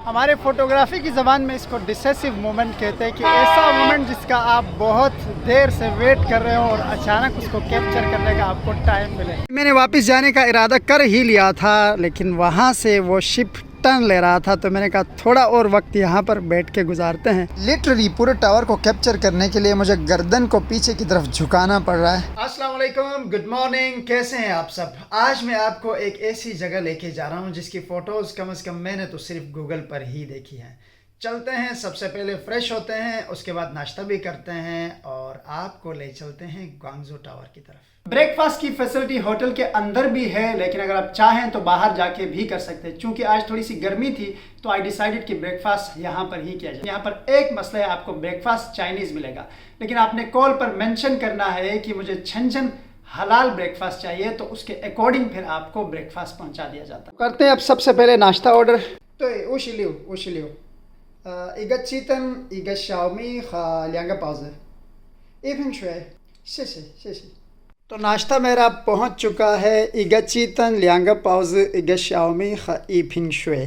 हमारे फोटोग्राफी की ज़बान में इसको डिसेसिव मोमेंट कहते हैं कि ऐसा मोमेंट जिसका आप बहुत देर से वेट कर रहे हो और अचानक उसको कैप्चर करने का आपको टाइम मिले। मैंने वापस जाने का इरादा कर ही लिया था, लेकिन वहाँ से वो शिप टर्न ले रहा था, तो मैंने कहा थोड़ा और वक्त यहाँ पर बैठ के गुजारते हैं। लिटरली पूरे टावर को कैप्चर करने के लिए मुझे गर्दन को पीछे की तरफ झुकाना पड़ रहा है। अस्सलाम वालेकुम, गुड मॉर्निंग, कैसे हैं आप सब। आज मैं आपको एक ऐसी जगह लेके जा रहा हूँ जिसकी फ़ोटोज़ कम से कम मैंने तो सिर्फ गूगल पर ही देखी है। चलते हैं, सबसे पहले फ्रेश होते हैं, उसके बाद नाश्ता भी करते हैं और आपको ले चलते हैं ग्वांगझो टावर की तरफ। ब्रेकफास्ट की फैसिलिटी होटल के अंदर भी है, लेकिन अगर आप चाहें तो बाहर जाके भी कर सकते हैं। चूंकि आज थोड़ी सी गर्मी थी तो आई डिसाइडेड कि ब्रेकफास्ट यहाँ पर ही किया जाए। यहाँ पर एक मसला है, आपको ब्रेकफास्ट चाइनीज़ मिलेगा, लेकिन आपने कॉल पर मेंशन करना है कि मुझे छंछन हलाल ब्रेकफास्ट चाहिए, तो उसके अकॉर्डिंग फिर आपको ब्रेकफास्ट पहुँचा दिया जाता है। करते हैं अब सबसे पहले नाश्ता ऑर्डर। तो उशिलियो一个鸡蛋，一个小米和2个包子，一瓶水，谢谢。तो नाश्ता मेरा पहुंच चुका है। 一个鸡蛋2个包子1个小米和1瓶水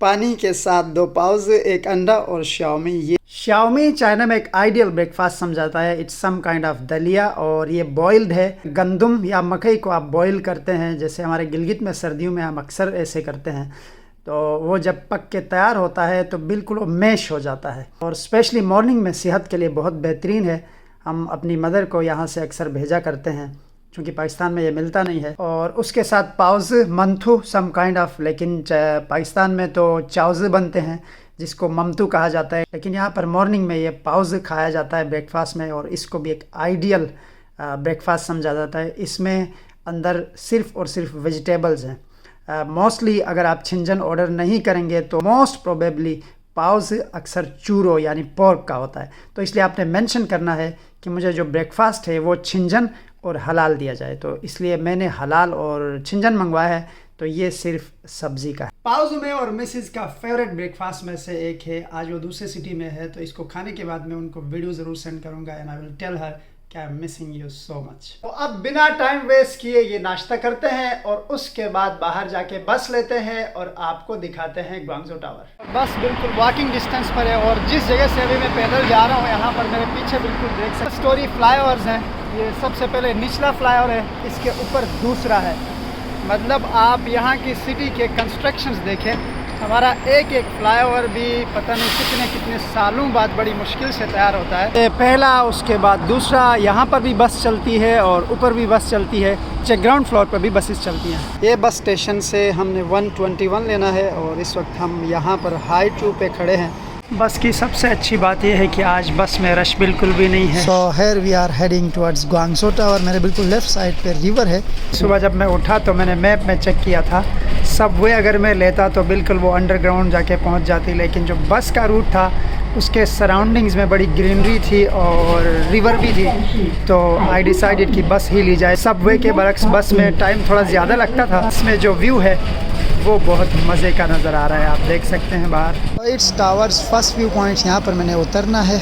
，पानी के साथ 2 पाउज 1 अंडा और शाओमी। ये शाओमी चाइना में एक आइडियल ब्रेकफास्ट समझा जाता है। इट्स सम काइंड ऑफ दलिया और ये बॉइल्ड है। गंदम या मकई को आप बॉईल करते हैं, जैसे हमारे गिलगित में सर्दियों में हम अक्सर ऐसे करते हैं। तो वो जब पक के तैयार होता है तो बिल्कुल वो मैश हो जाता है और स्पेशली मॉर्निंग में सेहत के लिए बहुत बेहतरीन है। हम अपनी मदर को यहाँ से अक्सर भेजा करते हैं क्योंकि पाकिस्तान में ये मिलता नहीं है। और उसके साथ पाउज मंथू सम काइंड ऑफ, लेकिन पाकिस्तान में तो चाउज़ बनते हैं जिसको ममतू कहा जाता है, लेकिन यहाँ पर मॉर्निंग में ये पाउज खाया जाता है ब्रेकफास्ट में। और इसको भी एक आइडियल ब्रेकफास्ट समझा जाता है। इसमें अंदर सिर्फ़ और सिर्फ वेजिटेबल्स हैं। मोस्टली अगर आप छिंजन ऑर्डर नहीं करेंगे तो मोस्ट प्रोबेबली पाउज अक्सर चूरो यानी पोर्क का होता है। तो इसलिए आपने मेंशन करना है कि मुझे जो ब्रेकफास्ट है वो छिंजन और हलाल दिया जाए, तो इसलिए मैंने हलाल और छिंजन मंगवाया है। तो ये सिर्फ सब्जी का है। पाउज में और मिसेस का फेवरेट ब्रेकफास्ट में से एक है। आज वो दूसरे सिटी में है, तो इसको खाने के बाद मैं उनको वीडियो ज़रूर सेंड करूँगा and I will tell her कि I am missing you so much. तो अब बिना टाइम वेस्ट किए ये नाश्ता करते हैं और उसके बाद बाहर जाके बस लेते हैं और आपको दिखाते हैं ग्वांगझो टावर। बस बिल्कुल वॉकिंग डिस्टेंस पर है और जिस जगह से अभी मैं पैदल जा रहा हूँ यहाँ पर मेरे पीछे बिल्कुल देख सकते स्टोरी फ्लाईओवर्स हैं। ये सबसे पहले निचला फ्लाईओवर है, इसके ऊपर दूसरा है। मतलब आप यहाँ की सिटी के कंस्ट्रक्शंस देखें। हमारा एक फ्लाईओवर भी पता नहीं कितने सालों बाद बड़ी मुश्किल से तैयार होता है। पहला, उसके बाद दूसरा। यहाँ पर भी बस चलती है और ऊपर भी बस चलती है। ग्राउंड फ्लोर पर भी बसेस चलती हैं। ये बस स्टेशन से हमने 121 लेना है और इस वक्त हम यहाँ पर हाई 2 पे खड़े हैं। बस की सबसे अच्छी बात यह है कि आज बस में रश बिल्कुल भी नहीं है। So here we are heading towards Guangzhou tower. मेरे बिल्कुल लेफ़्ट साइड पे रिवर है। सुबह जब मैं उठा तो मैंने मैप में चेक किया था, सबवे अगर मैं लेता तो बिल्कुल वो अंडरग्राउंड जाके पहुंच जाती, लेकिन जो बस का रूट था उसके सराउंडिंग्स में बड़ी ग्रीनरी थी और रिवर भी थी, तो आई डिसाइडेड कि बस ही ली जाए। सबवे के बरक्स बस में टाइम थोड़ा ज़्यादा लगता था। इसमें जो व्यू है वो बहुत मज़े का नज़र आ रहा है, आप देख सकते हैं बाहर। It's towers first view point, यहाँ पर मैंने उतरना है।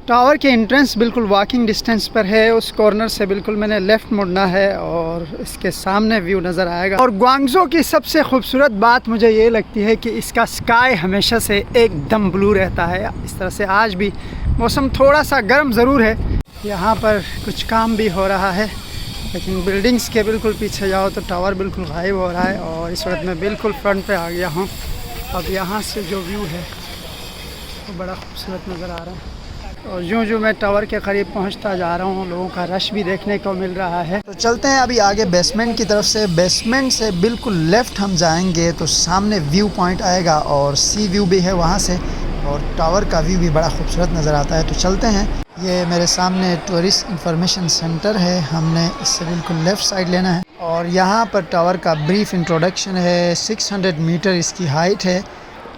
टावर के एंट्रेंस बिल्कुल वॉकिंग डिस्टेंस पर है। उस कॉर्नर से बिल्कुल मैंने लेफ़्ट मुड़ना है और इसके सामने व्यू नज़र आएगा। और ग्वांगझो की सबसे खूबसूरत बात मुझे ये लगती है कि इसका स्काई हमेशा से एकदम ब्लू रहता है। इस तरह से आज भी मौसम थोड़ा सा गर्म ज़रूर है। यहाँ पर कुछ काम भी हो रहा है, लेकिन बिल्डिंग्स के बिल्कुल पीछे जाओ तो टावर बिल्कुल गायब हो रहा है। और इस वक्त मैं बिल्कुल फ्रंट पे आ गया हूँ। अब यहाँ से जो व्यू है वो बड़ा खूबसूरत नज़र आ रहा है। और यूँ मैं टावर के करीब पहुँचता जा रहा हूँ, लोगों का रश भी देखने को मिल रहा है। तो चलते हैं अभी आगे बेसमेंट की तरफ से। बेसमेंट से बिल्कुल लेफ़्ट हम जाएंगे तो सामने व्यू पॉइंट आएगा और सी व्यू भी है वहाँ से, और टावर का व्यू भी बड़ा खूबसूरत नज़र आता है। तो चलते हैं। ये मेरे सामने टूरिस्ट इंफॉर्मेशन सेंटर है, हमने इससे बिल्कुल लेफ़्ट साइड लेना है। और यहाँ पर टावर का ब्रीफ इंट्रोडक्शन है। 600 मीटर इसकी हाइट है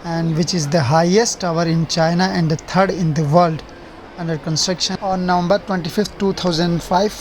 and which is the highest tower in China and the 3rd in the world, under construction on November 25, 2005।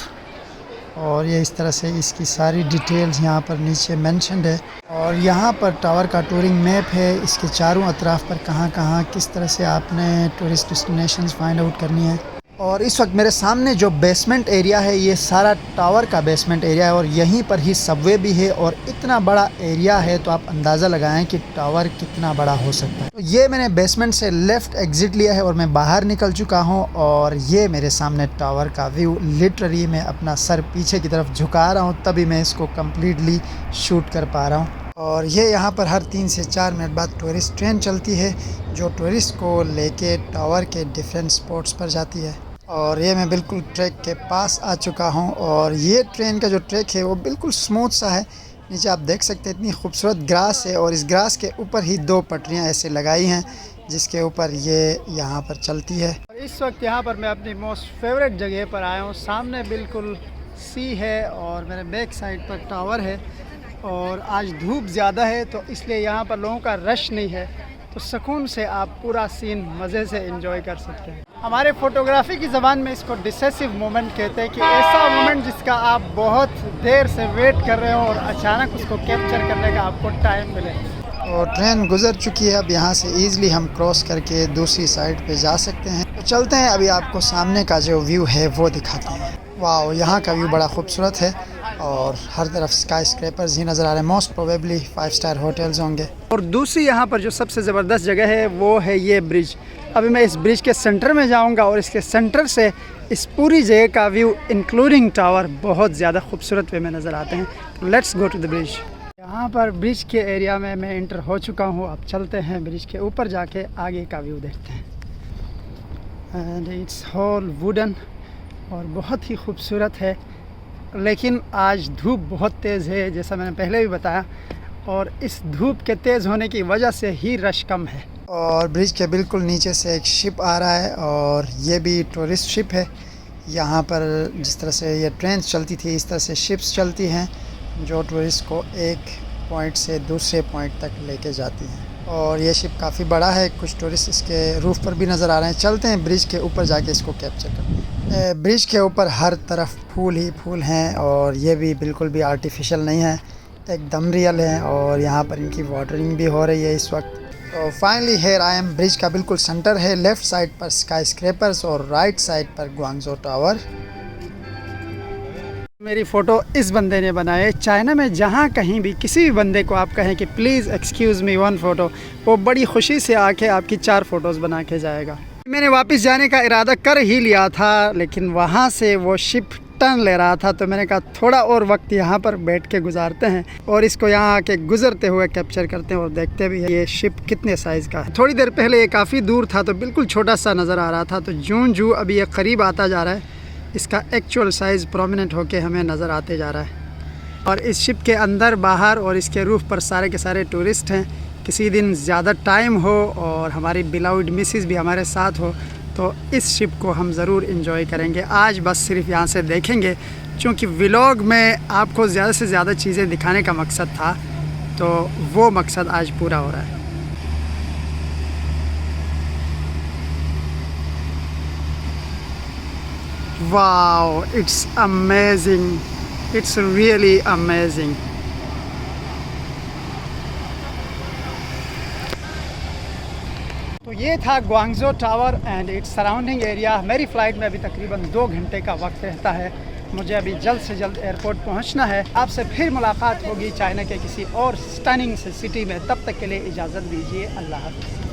और ये इस तरह से इसकी सारी डिटेल्स यहाँ पर नीचे मेंशन्ड है। और यहाँ पर टावर का टूरिंग मैप है, इसके चारों अतराफ़ पर कहाँ कहाँ किस तरह से आपने टूरिस्ट डेस्टिनेशंस फाइंड आउट करनी है। और इस वक्त मेरे सामने जो बेसमेंट एरिया है ये सारा टावर का बेसमेंट एरिया है और यहीं पर ही सबवे भी है और इतना बड़ा एरिया है तो आप अंदाज़ा लगाएं कि टावर कितना बड़ा हो सकता है। तो ये मैंने बेसमेंट से लेफ़्ट एग्ज़िट लिया है और मैं बाहर निकल चुका हूँ और ये मेरे सामने टावर का व्यू। लिटरली मैं अपना सर पीछे की तरफ झुका रहा हूँ तभी मैं इसको कम्प्लीटली शूट कर पा रहा हूँ। और ये यहाँ पर हर 3 से 4 मिनट बाद टूरिस्ट ट्रेन चलती है जो टूरिस्ट को लेके टावर के डिफरेंट स्पॉट्स पर जाती है। और ये मैं बिल्कुल ट्रैक के पास आ चुका हूँ और ये ट्रेन का जो ट्रैक है वो बिल्कुल स्मूथ सा है। नीचे आप देख सकते हैं इतनी खूबसूरत ग्रास है और इस ग्रास के ऊपर ही 2 पटरियाँ ऐसे लगाई हैं जिसके ऊपर ये यहाँ पर चलती है। इस वक्त यहाँ पर मैं अपनी मोस्ट फेवरेट जगह पर आया हूँ। सामने बिल्कुल सी है और मेरे बैक साइड पर टावर है और आज धूप ज़्यादा है तो इसलिए यहाँ पर लोगों का रश नहीं है, तो सुकून से आप पूरा सीन मज़े से एंजॉय कर सकते हैं। हमारे फ़ोटोग्राफी की ज़बान में इसको डिसेसिव मोमेंट कहते हैं कि ऐसा मोमेंट जिसका आप बहुत देर से वेट कर रहे हो और अचानक उसको कैप्चर करने का आपको टाइम मिले। और ट्रेन गुजर चुकी है, अब यहाँ से ईज़िली हम क्रॉस करके दूसरी साइड पे जा सकते हैं। तो चलते हैं, अभी आपको सामने का जो व्यू है वो दिखाते हैं। वाह, यहाँ का व्यू बड़ा खूबसूरत है और हर तरफ स्काई स्क्रैपर्स ही नज़र आ रहे हैं। मोस्ट प्रोबेबली 5 स्टार होटल्स होंगे। और दूसरी यहाँ पर जो सबसे ज़बरदस्त जगह है वो है ये ब्रिज। अभी मैं इस ब्रिज के सेंटर में जाऊँगा और इसके सेंटर से इस पूरी जगह का व्यू इंक्लूडिंग टावर बहुत ज़्यादा खूबसूरत वे में नज़र आते हैं। Let's go to the bridge. यहाँ पर ब्रिज के एरिया में मैं एंटर हो चुका हूँ। अब चलते हैं ब्रिज के ऊपर जाके आगे का व्यू देखते हैं। एंड इट्स होल वुडन और बहुत ही खूबसूरत है, लेकिन आज धूप बहुत तेज़ है जैसा मैंने पहले भी बताया और इस धूप के तेज़ होने की वजह से ही रश कम है। और ब्रिज के बिल्कुल नीचे से एक शिप आ रहा है और ये भी टूरिस्ट शिप है। यहाँ पर जिस तरह से ये ट्रेन चलती थी इस तरह से शिप्स चलती हैं जो टूरिस्ट को एक पॉइंट से दूसरे पॉइंट तक लेके जाती हैं। और ये शिप काफ़ी बड़ा है, कुछ टूरिस्ट इसके रूफ़ पर भी नज़र आ रहे हैं। चलते हैं ब्रिज के ऊपर जाके इसको कैप्चर करते हैं। ब्रिज के ऊपर हर तरफ फूल ही फूल हैं और ये भी बिल्कुल भी आर्टिफिशियल नहीं है, एकदम रियल है और यहाँ पर इनकी वाटरिंग भी हो रही है इस वक्त। तो finally here I am. Bridge का बिल्कुल सेंटर है, लेफ़्ट साइड पर स्काई स्क्रैपर्स और राइट साइड पर ग्वांगझो टावर। मेरी फ़ोटो इस बंदे ने बनाए। चाइना में जहाँ कहीं भी किसी भी बंदे को आप कहें कि प्लीज़ एक्सक्यूज़ मी 1 फ़ोटो, वो बड़ी खुशी से आके आपकी 4 फ़ोटोज़ बना के जाएगा। मैंने वापस जाने का इरादा कर ही लिया था लेकिन वहाँ से वो शिप टर्न ले रहा था तो मैंने कहा थोड़ा और वक्त यहाँ पर बैठ के गुजारते हैं और इसको यहाँ आके गुजरते हुए कैप्चर करते हैं और देखते भी हैं ये शिप कितने साइज़ का है। थोड़ी देर पहले ये काफ़ी दूर था तो बिल्कुल छोटा सा नज़र आ रहा था, तो जूं अभी ये करीब आता जा रहा है इसका एक्चुअल साइज़ प्रोमिनेंट होके हमें नज़र आते जा रहा है। और इस शिप के अंदर बाहर और इसके रूफ़ पर सारे के सारे टूरिस्ट हैं। किसी दिन ज़्यादा टाइम हो और हमारी बिलाउड मिसिस भी हमारे साथ हो तो इस शिप को हम ज़रूर इन्जॉय करेंगे। आज बस सिर्फ यहाँ से देखेंगे क्योंकि व्लॉग में आपको ज़्यादा से ज़्यादा चीज़ें दिखाने का मकसद था, तो वो मकसद आज पूरा हो रहा है। Wow, it's amazing, it's really amazing. तो ये था Guangzhou tower and its surrounding area. मेरी फ़्लाइट में अभी तकरीबन 2 घंटे का वक्त रहता है। मुझे अभी जल्द से जल्द एयरपोर्ट पहुंचना है। आपसे फिर मुलाकात होगी चाइना के किसी और स्टनिंग से सिटी में। तब तक के लिए इजाज़त दीजिए। अल्लाह हाफ़िज़।